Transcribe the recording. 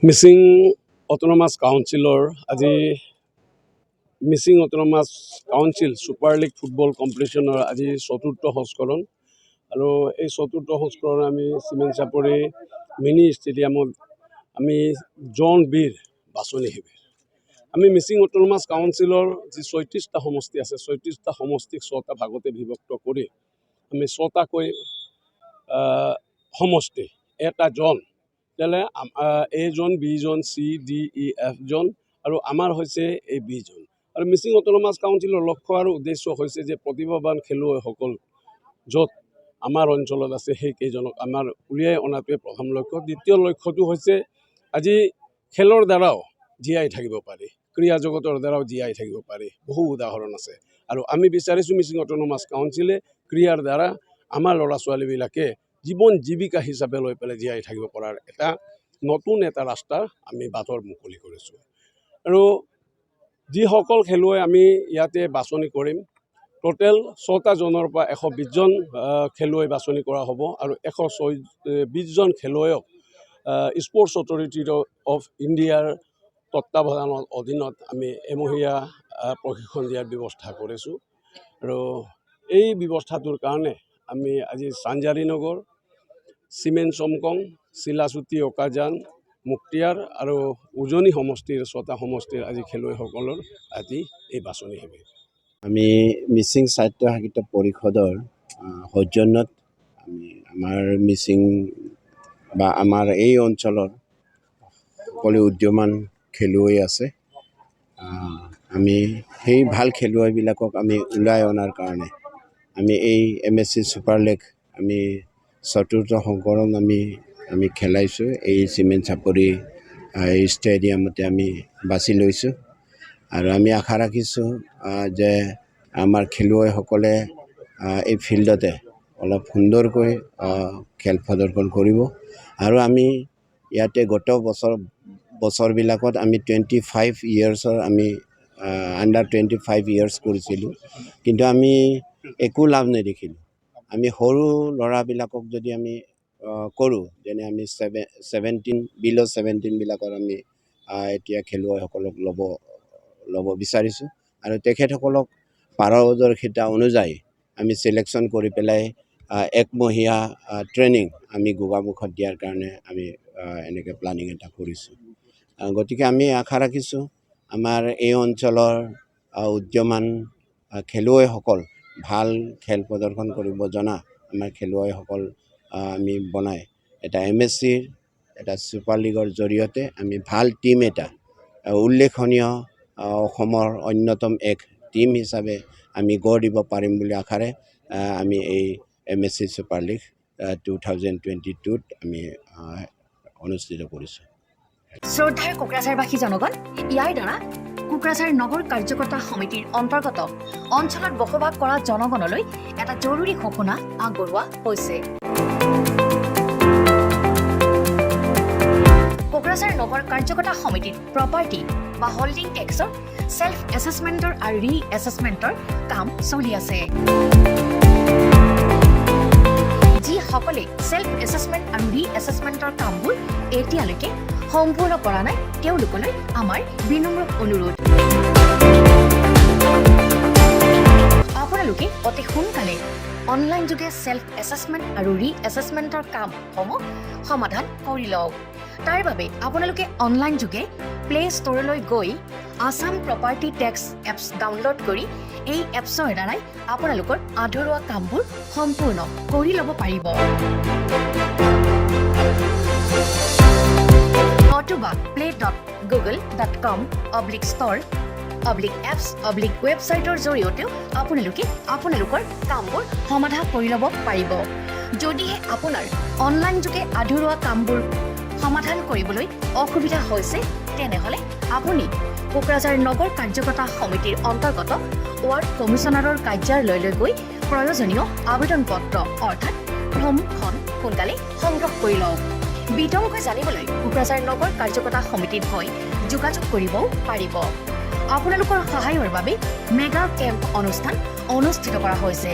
Mising autonomous কাউন্সিলৰ আজি Mising autonomous council super league football কম্পিটিশ্যনৰ আজি চতুৰ্থ সংস্কৰণ আৰু এই চতুৰ্থ সংস্কৰণ আমি চিমেণ্ট চাপৰি মিনি ষ্টেডিয়ামত আমি জন বীৰ বাছনি শিবিৰ আমি মিচিং অট'নমাছ কাউন্সিলৰ যি ৩৬টা সমষ্টি আছে ৩৬টা সমষ্টিক ৬টা ভাগতে বিভক্ত কৰি আমি ৬টাকৈ সমষ্টি এটা জন তেলে এজন বিজন চি ডি ই এফ জন আৰু আমাৰ হৈছে এই ২০ জন আৰু মিচিং অট'নমাছ কাউন্সিলৰ লক্ষ্য আৰু উদ্দেশ্য হৈছে যে প্ৰতিভাৱান খেলুৱৈসকল য'ত আমাৰ অঞ্চলত আছে সেই কেইজনক আমাৰ উলিয়াই অনাটোৱে প্ৰথম লক্ষ্য। দ্বিতীয় লক্ষ্যটো হৈছে আজি খেলৰ দ্বাৰাও জীয়াই থাকিব পাৰি, ক্ৰীড়া জগতৰ দ্বাৰাও জীয়াই থাকিব পাৰি, বহু উদাহৰণ আছে আৰু আমি বিচাৰিছোঁ মিচিং অট'নমাছ কাউন্সিলে ক্ৰীড়াৰ দ্বাৰা আমাৰ ল'ৰা ছোৱালীবিলাকে জীৱন জীৱিকা হিচাপে লৈ পেলাই জীয়াই থাকিব পৰাৰ এটা নতুন এটা ৰাস্তা আমি বাটৰ মুকলি কৰিছোঁ আৰু যিসকল খেলুৱৈ আমি ইয়াতে বাছনি কৰিম টোটেল ৬টা জনৰ পৰা ১২০ জন খেলুৱৈ বাছনি কৰা হ'ব আৰু ১২০ জন খেলুৱৈক স্পৰ্টছ অথৰিটি অফ ইণ্ডিয়াৰ তত্বাৱধানৰ অধীনত আমি এমহীয়া প্ৰশিক্ষণ দিয়াৰ ব্যৱস্থা কৰিছোঁ আৰু এই ব্যৱস্থাটোৰ কাৰণে আমি আজি চানজাৰী নগৰ, চিমেণ্ট চমকং, চিলাচুটি অকাজান, মুক্তিয়াৰ আৰু উজনি সমষ্টিৰ ৬টা সমষ্টিৰ আজি খেলুৱৈসকলৰ আজি এই বাছনি শিবিৰ। আমি মিচিং সাহিত্য সাহিত্য পৰিষদৰ সৌজন্যত আমি আমাৰ মিচিং বা আমাৰ এই অঞ্চলৰ সকলো উদীয়মান খেলুৱৈ আছে। আমি সেই ভাল খেলুৱৈবিলাকক আমি ওলাই অনাৰ কাৰণে আমি এই MSC ছুপাৰ লীগ আমি চতুৰ্থ সংস্কৰণ আমি খেলাইছোঁ। এই চিমেণ্ট চাপৰি ষ্টেডিয়ামতে আমি বাছি লৈছোঁ আৰু আমি আশা ৰাখিছোঁ যে আমাৰ খেলুৱৈসকলে এই ফিল্ডতে অলপ সুন্দৰকৈ খেল প্ৰদৰ্শন কৰিব আৰু আমি ইয়াতে গত বছৰবিলাকত আমি 25 ইয়াৰ্ছৰ আমি আণ্ডাৰ 25 ইয়াৰ্ছ কৰিছিলোঁ, কিন্তু আমি একো লাভ নেদেখিলোঁ। আমি সৰু ল'ৰাবিলাকক যদি আমি কৰোঁ যেনে আমি 17 বিল' 17বিলাকৰ আমি এতিয়া খেলুৱৈসকলক ল'ব বিচাৰিছোঁ আৰু তেখেতসকলক পাৰদৰ্শিতা অনুযায়ী আমি চিলেকশ্যন কৰি পেলাই একমহীয়া ট্ৰেইনিং আমি গোগামুখত দিয়াৰ কাৰণে আমি এনেকৈ প্লানিং এটা কৰিছোঁ। গতিকে আমি আশা ৰাখিছোঁ আমাৰ এই অঞ্চলৰ উদীয়মান খেলুৱৈসকল ভাল খেল প্ৰদৰ্শন কৰিব জনা আমাৰ খেলুৱৈসকল আমি বনাই এটা MSCৰ এটা ছুপাৰ লীগৰ জৰিয়তে আমি ভাল টীম এটা উল্লেখনীয় অসমৰ অন্যতম এক টীম হিচাপে আমি গঢ় দিব পাৰিম বুলি আশাৰে আমি এই MSC ছুপাৰ লীগ 2022ত আমি অনুষ্ঠিত কৰিছোঁ। শ্ৰদ্ধাৰ কোকৰাঝাৰবাসী জনগণ, ইয়াৰ দ্বাৰা কোকৰাঝাৰ নগৰ কাৰ্যকৰ্তা সমিতিৰ অন্তৰ্গত অঞ্চলত বসবাস কৰা জনগণলৈ এটা জৰুৰী ঘোষণা আগবঢ়োৱা হৈছে। কোকৰাঝাৰ নগৰ কাৰ্যকৰ্তা সমিতিৰ প্ৰপাৰ্টি বা হোল্ডিং টেক্সৰ সেল্ফ এছেছমেণ্টৰ আৰু ৰি এছেছমেণ্টৰ কাম চলি আছে। যিসকলে সেল্ফ এছেছমেণ্ট আৰু ৰি এছেছমেণ্টৰ কামবোৰ এতিয়ালৈকে সম্পূৰ্ণ কৰা নাই তেওঁলোকলৈ আমাৰ বিনম্ৰ অনুৰোধ, আপোনালোকে অতি সোনকালে অনলাইন যোগে সেল্ফ এছেছমেণ্ট আৰু ৰি এছেছমেণ্টৰ কামসমূহ সমাধান কৰি লওক। তাৰ বাবে আপোনালোকে অনলাইন যোগে প্লে ষ্ট'ৰলৈ গৈ Assam property tax apps download কৰি এই এপছৰ দ্বাৰাই আপোনালোকৰ আধৰুৱা কামবোৰ সম্পূৰ্ণ কৰি ল'ব পাৰিব। নতুবা play.google.com/store/apps/ৱেবছাইটৰ জৰিয়তেও আপোনালোকে আপোনালোকৰ কামবোৰ সমাধান কৰি ল'ব পাৰিব। যদিহে আপোনাৰ অনলাইন যোগে আধৰুৱা কামবোৰ সমাধান কৰিবলৈ অসুবিধা হৈছে তেনেহ'লে আপুনি কোকৰাঝাৰ নগৰ কাৰ্যকৰ্তা সমিতিৰ অন্তৰ্গত ৱাৰ্ড কমিছনাৰৰ কাৰ্যালয়লৈ গৈ প্ৰয়োজনীয় আবেদন পত্ৰ অৰ্থাৎ ফৰ্মখন সোনকালে সংগ্ৰহ কৰি লওক। বিতংকৈ জানিবলৈ কোকৰাঝাৰ নগৰ কাৰ্যকৰ্তা সমিতিত হৈ যোগাযোগ কৰিবও পাৰিব। আপোনালোকৰ সহায়ৰ বাবে মেগা কেম্প অনুষ্ঠান অনুষ্ঠিত কৰা হৈছে।